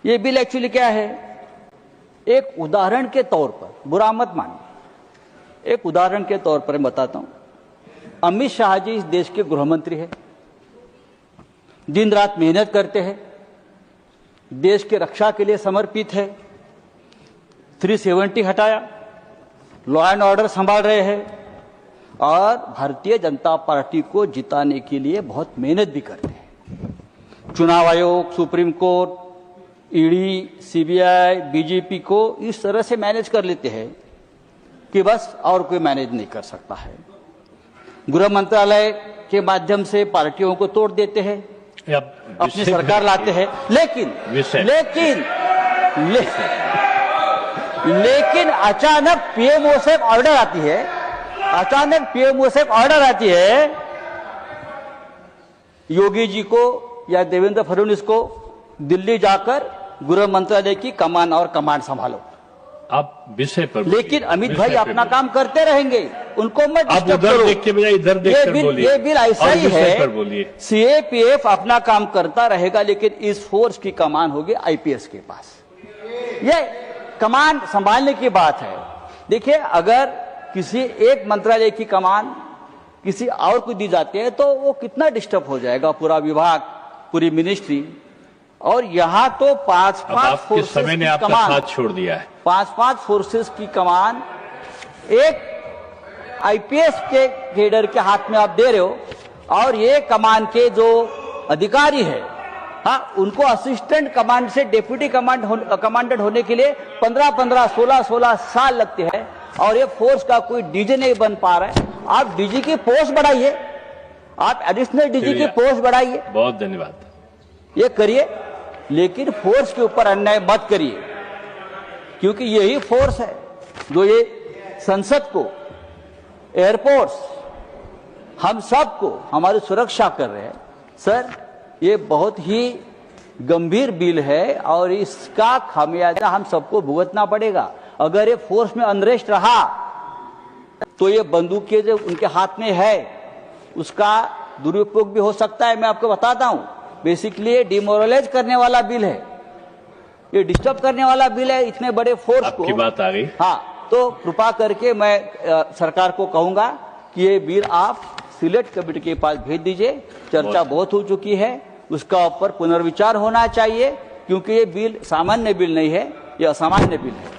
ये bill actually क्या है, एक उदाहरण के तौर पर, बुरा मत मानिए, एक उदाहरण के तौर पर मैं बताता हूं। अमित शाह जी इस देश के गृह मंत्री हैं, दिन रात मेहनत करते हैं, देश के रक्षा के लिए समर्पित है। 370 हटाया, लॉ एंड ऑर्डर संभाल रहे हैं और भारतीय जनता पार्टी को जिताने के लिए बहुत मेहनत भी करते हैं। चुनाव आयोग, supreme court, ED, CBI, BJP को इस तरह से मैनेज कर लेते हैं कि बस और कोई मैनेज नहीं कर सकता है। गृह मंत्रालय के माध्यम से पार्टियों को तोड़ देते हैं, अपनी सरकार लाते हैं। लेकिन अचानक पीएमओ से ऑर्डर आती है, योगी जी को या देवेंद्र फडणवीस को दिल्ली जाकर गृह मंत्रालय की कमान और कमांड संभालो। आप विषय पर, लेकिन अमित भाई अपना काम करते रहेंगे, उनको मत डिस्टर्ब करो। देख के बजाय इधर देख कर बोलिए। ये बिल ऐसा ही है, सीएपीएफ अपना काम करता रहेगा, लेकिन इस फोर्स की कमान होगी आईपीएस के पास। ये कमान संभालने की बात है। देखिए, अगर किसी एक मंत्रालय की कमान किसी और को दी जाती है तो वो कितना डिस्टर्ब हो जाएगा, पूरा विभाग, पूरी मिनिस्ट्री। और यहाँ तो 5-5 फोर्सेस समय ने आपका साथ छोड़ दिया है। 5-5 फोर्सेस की कमान एक आईपीएस के कैडर के हाथ में आप दे रहे हो, और ये कमान के जो अधिकारी है, हाँ, उनको असिस्टेंट कमांड से डेप्यूटी कमांडेंट होने के लिए 15-15, 16-16 साल लगते हैं, और ये फोर्स का कोई डीजी नहीं बन पा रहा है। आप डीजी की पोस्ट बढ़ाइए, आप एडिशनल डीजी की पोस्ट बढ़ाइए। बहुत धन्यवाद। ये करिए, लेकिन फोर्स के ऊपर अन्याय मत करिए, क्योंकि यही फोर्स है जो ये संसद को, एयरपोर्ट्स, हम सबको हमारी सुरक्षा कर रहे हैं। सर, ये बहुत ही गंभीर बिल है और इसका खामियाजा हम सबको भुगतना पड़ेगा। अगर ये फोर्स में अनरेस्ट रहा तो ये बंदूकें जो उनके हाथ में है उसका दुरुपयोग भी हो सकता है। मैं आपको बताता हूं, बेसिकली ये डिमोरलाइज करने वाला बिल है, ये डिस्टर्ब करने वाला बिल है इतने बड़े फोर्स को। आपकी बात आ गई। हाँ, तो कृपा करके मैं सरकार को कहूंगा कि ये बिल आप सिलेक्ट कमेटी के पास भेज दीजिए। चर्चा बहुत हो चुकी है, उसका ऊपर पुनर्विचार होना चाहिए, क्योंकि ये बिल सामान्य बिल नहीं है, ये असामान्य बिल है।